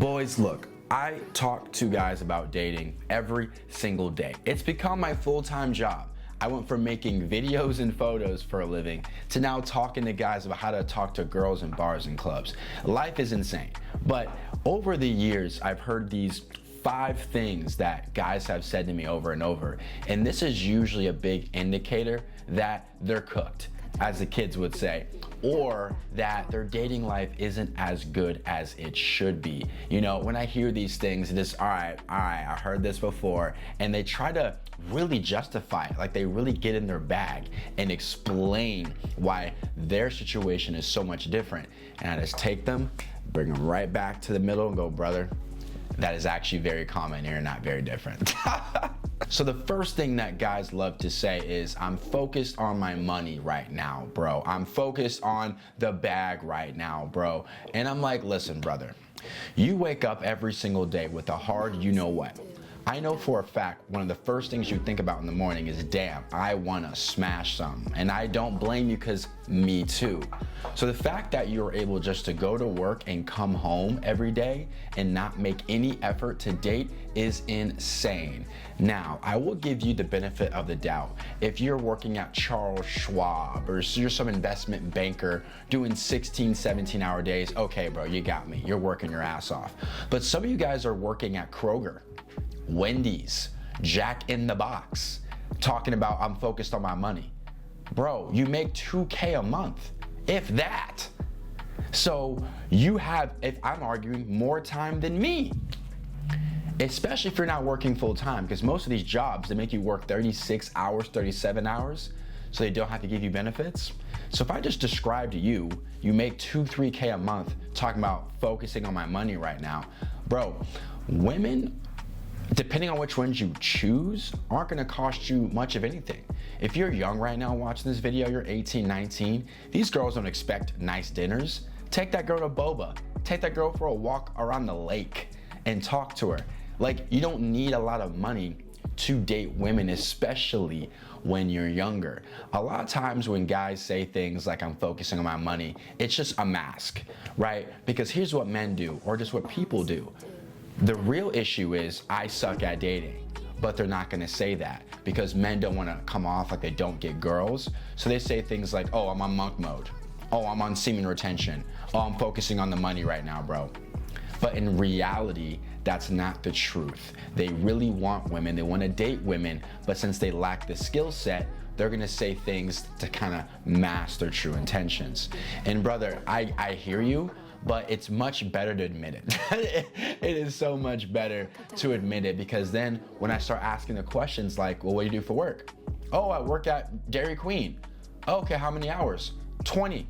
Boys, look, I talk to guys about dating every single day. It's become my full-time job. I went from making videos and photos for a living to now talking to guys about how to talk to girls in bars and clubs. Life is insane. But over the years, I've heard these 5 things that guys have said to me over and over. And this is usually a big indicator that they're cooked, as the kids would say, or that their dating life isn't as good as it should be. You know, when I hear these things, it is, all right, I heard this before, and they try to really justify it, like they really get in their bag and explain why their situation is so much different. And I just take them, bring them right back to the middle and go, brother, that is actually very common here, not very different. So the first thing that guys love to say is, I'm focused on my money right now, bro. I'm focused on the bag right now, bro. And I'm like, listen, brother, you wake up every single day with a hard you know what. I know for a fact one of the first things you think about in the morning is, damn, I wanna smash something. And I don't blame you, because me too. So the fact that you're able just to go to work and come home every day and not make any effort to date is insane. Now, I will give you the benefit of the doubt. If you're working at Charles Schwab or you're some investment banker doing 16, 17-hour days, okay, bro, you got me. You're working your ass off. But some of you guys are working at Kroger, Wendy's, Jack in the Box, talking about I'm focused on my money. Bro, you make $2K a month, if that. So you have, if I'm arguing, more time than me. Especially if you're not working full time, because most of these jobs, they make you work 36 hours, 37 hours, so they don't have to give you benefits. So if I just describe to you, you make 2-3K a month talking about focusing on my money right now, bro, women, depending on which ones you choose, aren't gonna cost you much of anything. If you're young right now watching this video, you're 18, 19, these girls don't expect nice dinners. Take that girl to boba. Take that girl for a walk around the lake and talk to her. Like, you don't need a lot of money to date women, especially when you're younger. A lot of times when guys say things like I'm focusing on my money, it's just a mask, right? Because here's what men do, or just what people do. The real issue is, I suck at dating, but they're not gonna say that because men don't wanna come off like they don't get girls. So they say things like, oh, I'm on monk mode. Oh, I'm on semen retention. Oh, I'm focusing on the money right now, bro. But in reality, that's not the truth. They really want women, they wanna date women, but since they lack the skill set, they're gonna say things to kind of mask their true intentions. And brother, I hear you, but it's much better to admit it. It is so much better to admit it, because then when I start asking the questions like, well, what do you do for work? Oh, I work at Dairy Queen. Okay, how many hours? 20.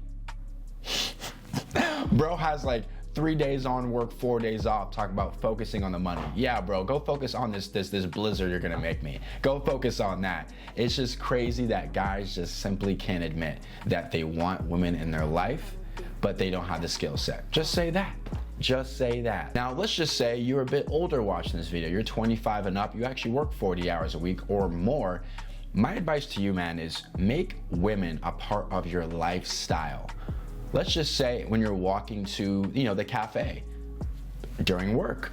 Bro has like 3 days on work, 4 days off, talking about focusing on the money. Yeah, bro, go focus on this blizzard you're gonna make me. Go focus on that. It's just crazy that guys just simply can't admit that they want women in their life, but they don't have the skill set. Just say that. Just say that. Now, let's just say you're a bit older watching this video. You're 25 and up. You actually work 40 hours a week or more. My advice to you, man, is make women a part of your lifestyle. Let's just say when you're walking to, the cafe during work,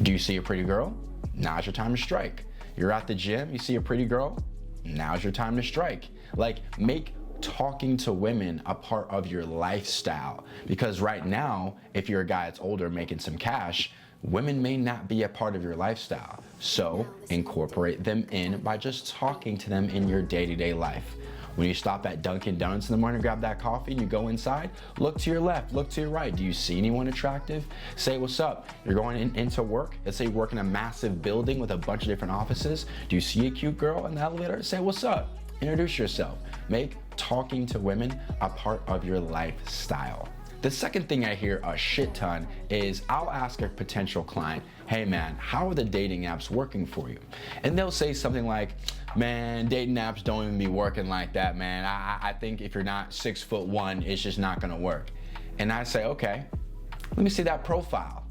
do you see a pretty girl? Now's your time to strike. You're at the gym, you see a pretty girl? Now's your time to strike. Like, make talking to women a part of your lifestyle, because right now, if you're a guy that's older making some cash, women may not be a part of your lifestyle. So incorporate them in by just talking to them in your day-to-day life. When you stop at Dunkin' Donuts in the morning, grab that coffee, and you go inside, look to your left, look to your right. Do you see anyone attractive? Say what's up. You're going into work. Let's say you work in a massive building with a bunch of different offices. Do you see a cute girl in the elevator? Say what's up. Introduce yourself. Make talking to women a part of your lifestyle. The second thing I hear a shit ton is, I'll ask a potential client, hey man, how are the dating apps working for you? And they'll say something like, man, dating apps don't even be working like that, man. I think if you're not 6'1", it's just not gonna work. And I say, okay, let me see that profile.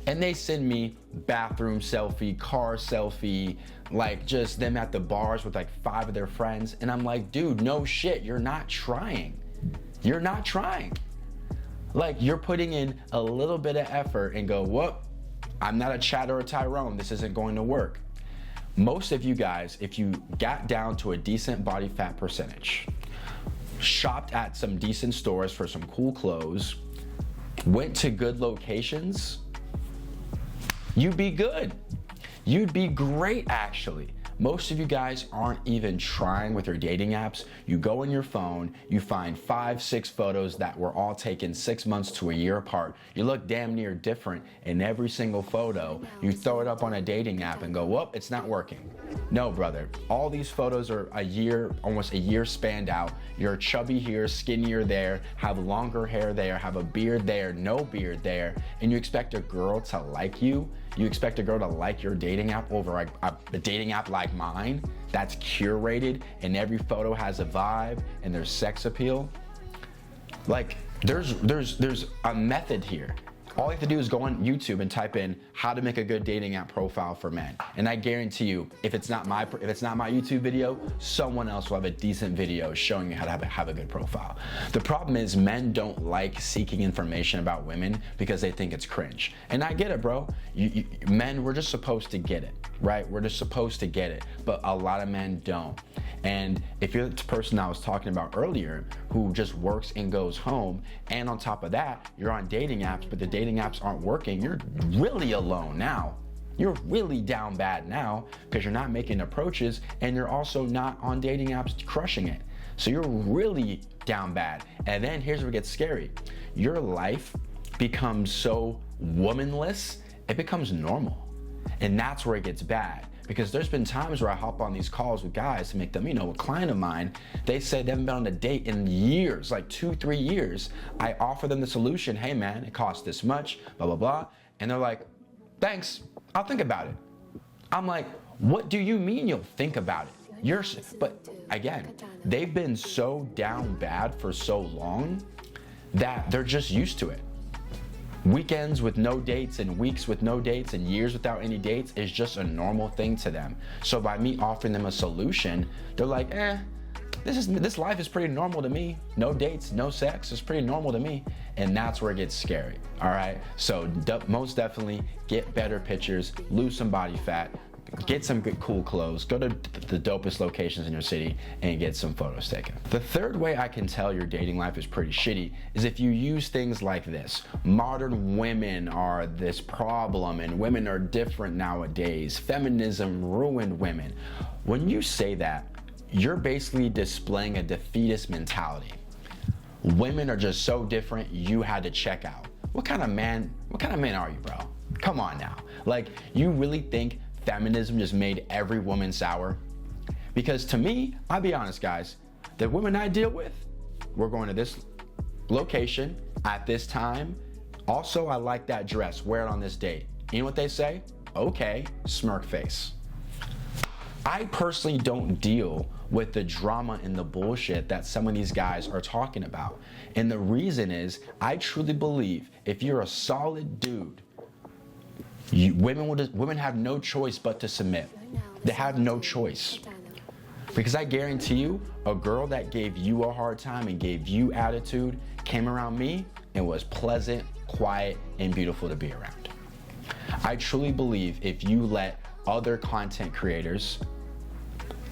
And they send me bathroom selfie, car selfie, like just them at the bars with like 5 of their friends. And I'm like, dude, no shit, you're not trying. You're not trying. Like, you're putting in a little bit of effort and go, whoop, I'm not a Chad or a Tyrone. This isn't going to work. Most of you guys, if you got down to a decent body fat percentage, shopped at some decent stores for some cool clothes, went to good locations, you'd be good. You'd be great, actually. Most of you guys aren't even trying with your dating apps. You go on your phone, you find 5, 6 photos that were all taken 6 months to a year apart. You look damn near different in every single photo. You throw it up on a dating app and go, whoop, it's not working. No, brother. All these photos are a year, almost a year spanned out. You're chubby here, skinnier there, have longer hair there, have a beard there, no beard there, and you expect a girl to like you? You expect a girl to like your dating app over a dating app like mine that's curated and every photo has a vibe and there's sex appeal? Like, there's a method here. All you have to do is go on YouTube and type in how to make a good dating app profile for men. And I guarantee you, if it's not my YouTube video, someone else will have a decent video showing you how to have a good profile. The problem is men don't like seeking information about women because they think it's cringe. And I get it, bro. Men, we're just supposed to get it, right? We're just supposed to get it, but a lot of men don't. And if you're the person I was talking about earlier who just works and goes home, and on top of that, you're on dating apps, but the dating apps aren't working, you're really alone now. You're really down bad now because you're not making approaches and you're also not on dating apps crushing it. So you're really down bad. And then here's where it gets scary. Your life becomes so womanless, it becomes normal. And that's where it gets bad. Because there's been times where I hop on these calls with guys to make them, a client of mine, they say they haven't been on a date in years, like 2-3 years. I offer them the solution, hey man, it costs this much, blah, blah, blah. And they're like, thanks, I'll think about it. I'm like, what do you mean you'll think about it? But again, they've been so down bad for so long that they're just used to it. Weekends with no dates and weeks with no dates and years without any dates is just a normal thing to them. So by me offering them a solution, they're like, this life is pretty normal to me. No dates, no sex, it's pretty normal to me. And that's where it gets scary, all right? So most definitely get better pictures, lose some body fat, get some good cool clothes, go to the dopest locations in your city and get some photos taken. The third way I can tell your dating life is pretty shitty is if you use things like this. Modern women are this problem and women are different nowadays. Feminism ruined women. When you say that, you're basically displaying a defeatist mentality. Women are just so different, you had to check out. What kind of man are you, bro? Come on now. Like, you really think feminism just made every woman sour? Because to me, I'll be honest, guys, the women I deal with, we're going to this location at this time. Also, I like that dress, wear it on this date. You know what they say? Okay, smirk face. I personally don't deal with the drama and the bullshit that some of these guys are talking about. And the reason is, I truly believe if you're a solid dude, women have no choice but to submit. They have no choice. Because I guarantee you, a girl that gave you a hard time and gave you attitude came around me and was pleasant, quiet, and beautiful to be around. I truly believe if you let other content creators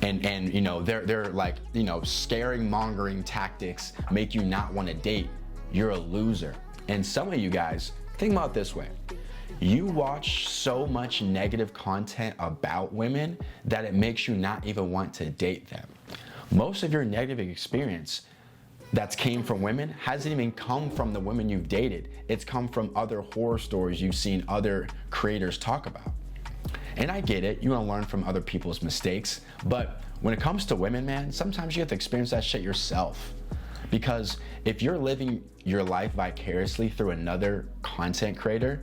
and they're like, scaring mongering tactics make you not want to date, you're a loser. And some of you guys, think about it this way. You watch so much negative content about women that it makes you not even want to date them. Most of your negative experience that's came from women hasn't even come from the women you've dated. It's come from other horror stories you've seen other creators talk about. And I get it, you want to learn from other people's mistakes, but when it comes to women, man, sometimes you have to experience that shit yourself. Because if you're living your life vicariously through another content creator,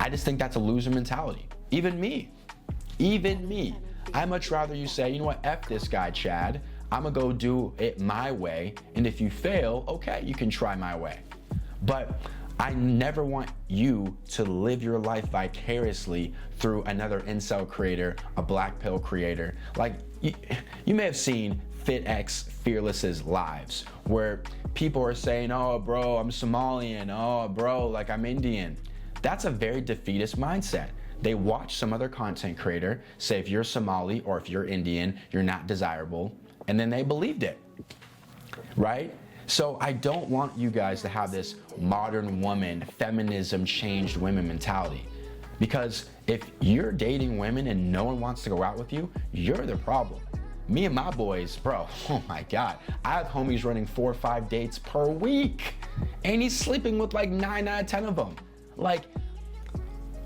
I just think that's a loser mentality. Even me. I'd much rather you say, you know what, F this guy, Chad. I'm gonna go do it my way. And if you fail, okay, you can try my way. But I never want you to live your life vicariously through another incel creator, a black pill creator. Like, you may have seen FitX Fearless's lives where people are saying, oh bro, I'm Somalian, oh bro, like I'm Indian. That's a very defeatist mindset. They watch some other content creator say if you're Somali or if you're Indian, you're not desirable, and then they believed it, right? So I don't want you guys to have this modern woman, feminism changed women mentality. Because if you're dating women and no one wants to go out with you, you're the problem. Me and my boys, bro, oh my God. I have homies running 4 or 5 dates per week. And he's sleeping with like 9 out of 10 of them. Like,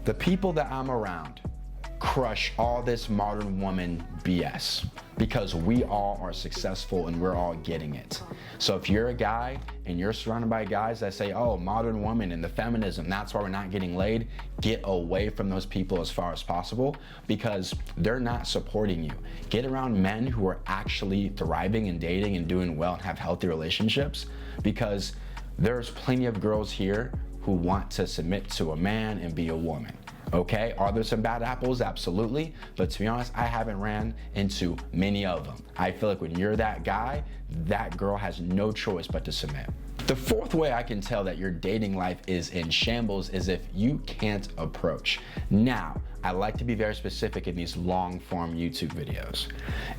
the people that I'm around crush all this modern woman BS because we all are successful and we're all getting it. So if you're a guy and you're surrounded by guys that say, oh, modern woman and the feminism, that's why we're not getting laid, get away from those people as far as possible because they're not supporting you. Get around men who are actually thriving and dating and doing well and have healthy relationships because there's plenty of girls here who want to submit to a man and be a woman. Okay, are there some bad apples? Absolutely. But to be honest, I haven't ran into many of them. I feel like when you're that guy, that girl has no choice but to submit. The fourth way I can tell that your dating life is in shambles is if you can't approach. Now, I like to be very specific in these long form YouTube videos.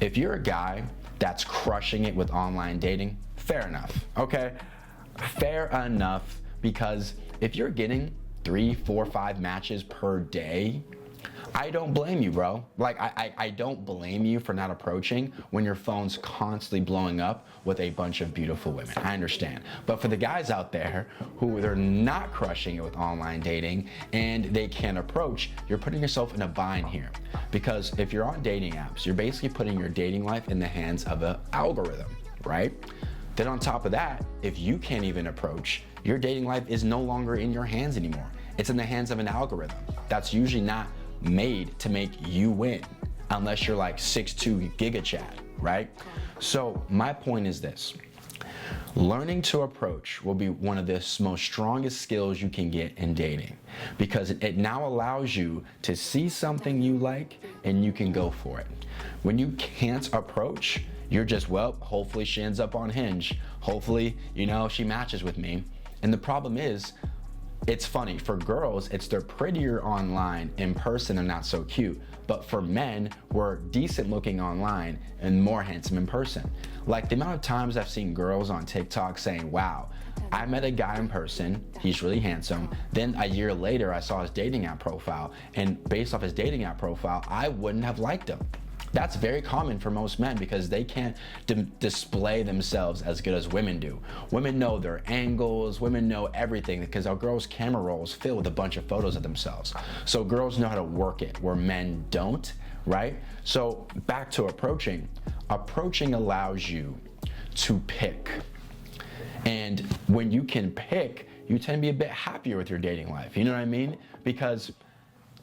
If you're a guy that's crushing it with online dating, fair enough, okay? Fair enough, because if you're getting 3, 4, 5 matches per day, I don't blame you, bro. Like, I don't blame you for not approaching when your phone's constantly blowing up with a bunch of beautiful women. I understand. But for the guys out there who they're not crushing it with online dating and they can't approach, you're putting yourself in a bind here. Because if you're on dating apps, you're basically putting your dating life in the hands of an algorithm, right? Then on top of that, if you can't even approach, your dating life is no longer in your hands anymore. It's in the hands of an algorithm that's usually not made to make you win unless you're like 6'2" Giga Chad, right? So my point is this. Learning to approach will be one of the most strongest skills you can get in dating because it now allows you to see something you like and you can go for it. When you can't approach, you're just, well, hopefully she ends up on Hinge. Hopefully, she matches with me. And the problem is, it's funny, for girls, they're prettier online. In person, they're not so cute. But for men, we're decent looking online and more handsome in person. Like the amount of times I've seen girls on TikTok saying, wow, I met a guy in person, he's really handsome. Then a year later, I saw his dating app profile. And based off his dating app profile, I wouldn't have liked him. That's very common for most men because they can't display themselves as good as women do. Women know their angles, women know everything because our girls' camera rolls fill with a bunch of photos of themselves. So girls know how to work it where men don't, right? So back to approaching. Approaching allows you to pick. And when you can pick, you tend to be a bit happier with your dating life. You know what I mean? Because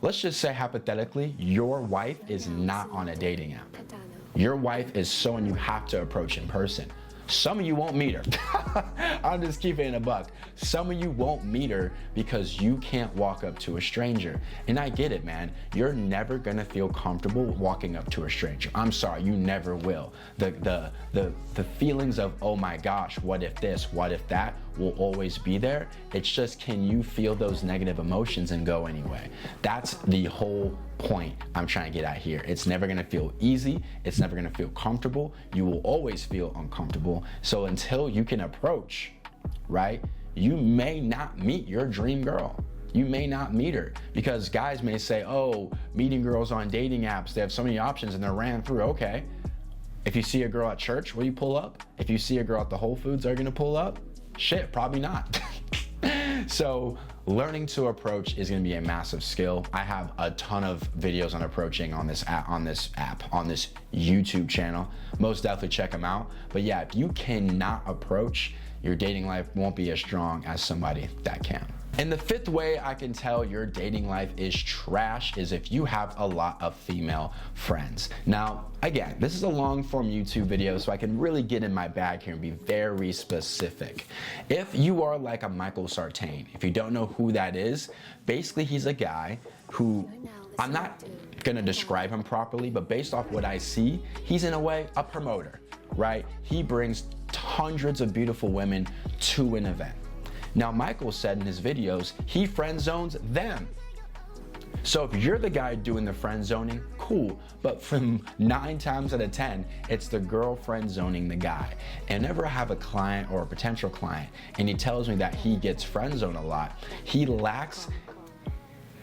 let's just say hypothetically, your wife is not on a dating app. Your wife is someone you have to approach in person. Some of you won't meet her. I'm just keeping it a buck. Some of you won't meet her because you can't walk up to a stranger. And I get it, man. You're never gonna feel comfortable walking up to a stranger. I'm sorry, you never will. The feelings of, oh my gosh, what if this, what if that, will always be there. It's just, can you feel those negative emotions and go anyway? That's the whole point I'm trying to get at here. It's never gonna feel easy. It's never gonna feel comfortable. You will always feel uncomfortable. So until you can approach, right, you may not meet your dream girl. You may not meet her because guys may say, oh, meeting girls on dating apps, they have so many options and they're ran through. Okay. If you see a girl at church, will you pull up? If you see a girl at the Whole Foods, are you gonna pull up? Shit, probably not. So learning to approach is gonna be a massive skill. I have a ton of videos on approaching on this YouTube channel. Most definitely check them out. But yeah, if you cannot approach, your dating life won't be as strong as somebody that can. And the fifth way I can tell your dating life is trash is if you have a lot of female friends. Now, again, this is a long form YouTube video, so I can really get in my bag here and be very specific. If you are like a Michael Sartain, if you don't know who that is, basically he's a guy who, I'm not gonna describe him properly, but based off what I see, he's in a way a promoter, right? He brings hundreds of beautiful women to an event. Now, Michael said in his videos, he friend zones them. So if you're the guy doing the friend zoning, cool. But from 9 times out of 10, it's the girl friend zoning the guy. And whenever I have a client or a potential client and he tells me that he gets friend zoned a lot, he lacks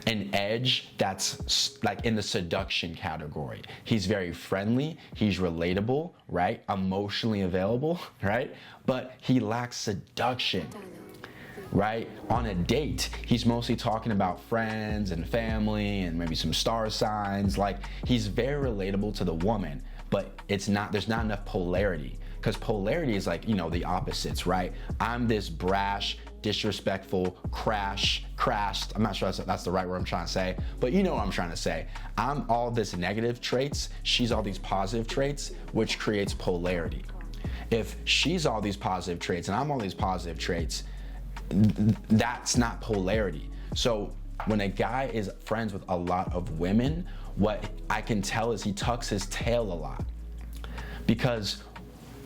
an edge that's like in the seduction category. He's very friendly, he's relatable, right? Emotionally available, right? But he lacks seduction. Right? On a date, he's mostly talking about friends and family and maybe some star signs. Like, he's very relatable to the woman, but there's not enough polarity. Because polarity is like, the opposites, right? I'm this brash, disrespectful, crashed. I'm not sure that's the right word I'm trying to say, but you know what I'm trying to say. I'm all this negative traits, she's all these positive traits, which creates polarity. If she's all these positive traits and I'm all these positive traits, that's not polarity. So when a guy is friends with a lot of women, what I can tell is he tucks his tail a lot. Because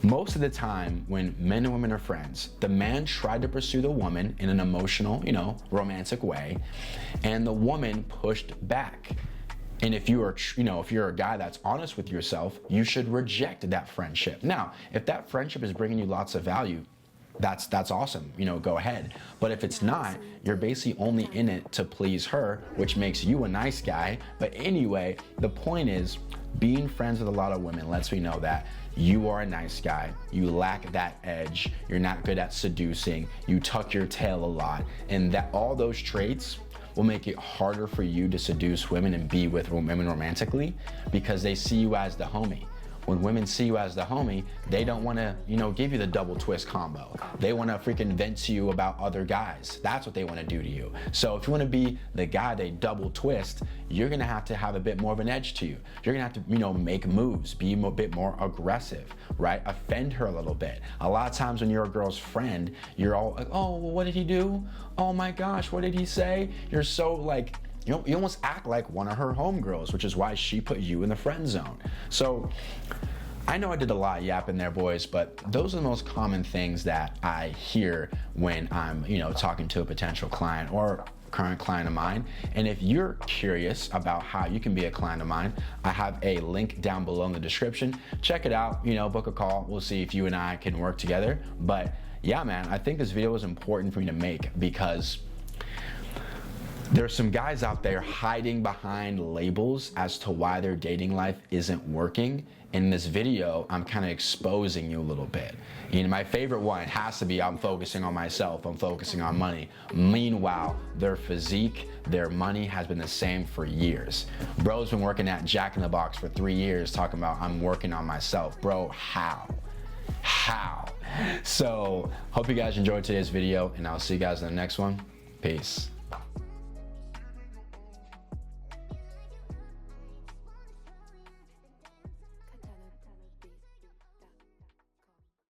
most of the time when men and women are friends, the man tried to pursue the woman in an emotional, romantic way, and the woman pushed back. And if you're a guy that's honest with yourself, you should reject that friendship. Now, if that friendship is bringing you lots of value, that's awesome, go ahead. But if it's not, you're basically only in it to please her, which makes you a nice guy. But anyway, the point is, being friends with a lot of women lets me know that you are a nice guy, you lack that edge, you're not good at seducing, you tuck your tail a lot, and that all those traits will make it harder for you to seduce women and be with women romantically, because they see you as the homie. When women see you as the homie, they don't want to, give you the double twist combo. They want to freaking vent to you about other guys. That's what they want to do to you. So if you want to be the guy they double twist, you're going to have a bit more of an edge to you. You're going to have to, make moves, be a bit more aggressive, right? Offend her a little bit. A lot of times when you're a girl's friend, you're all like, oh, well, what did he do? Oh my gosh, what did he say? You're so like, you almost act like one of her homegirls, which is why she put you in the friend zone. So I know I did a lot of yapping there, boys, but those are the most common things that I hear when I'm, talking to a potential client or current client of mine. And if you're curious about how you can be a client of mine, I have a link down below in the description. Check it out, book a call. We'll see if you and I can work together. But yeah, man, I think this video was important for me to make because there are some guys out there hiding behind labels as to why their dating life isn't working. In this video, I'm kind of exposing you a little bit. My favorite one has to be, I'm focusing on myself, I'm focusing on money. Meanwhile, their physique, their money has been the same for years. Bro's been working at Jack in the Box for 3 years talking about, I'm working on myself. Bro, how? So, hope you guys enjoyed today's video, and I'll see you guys in the next one. Peace.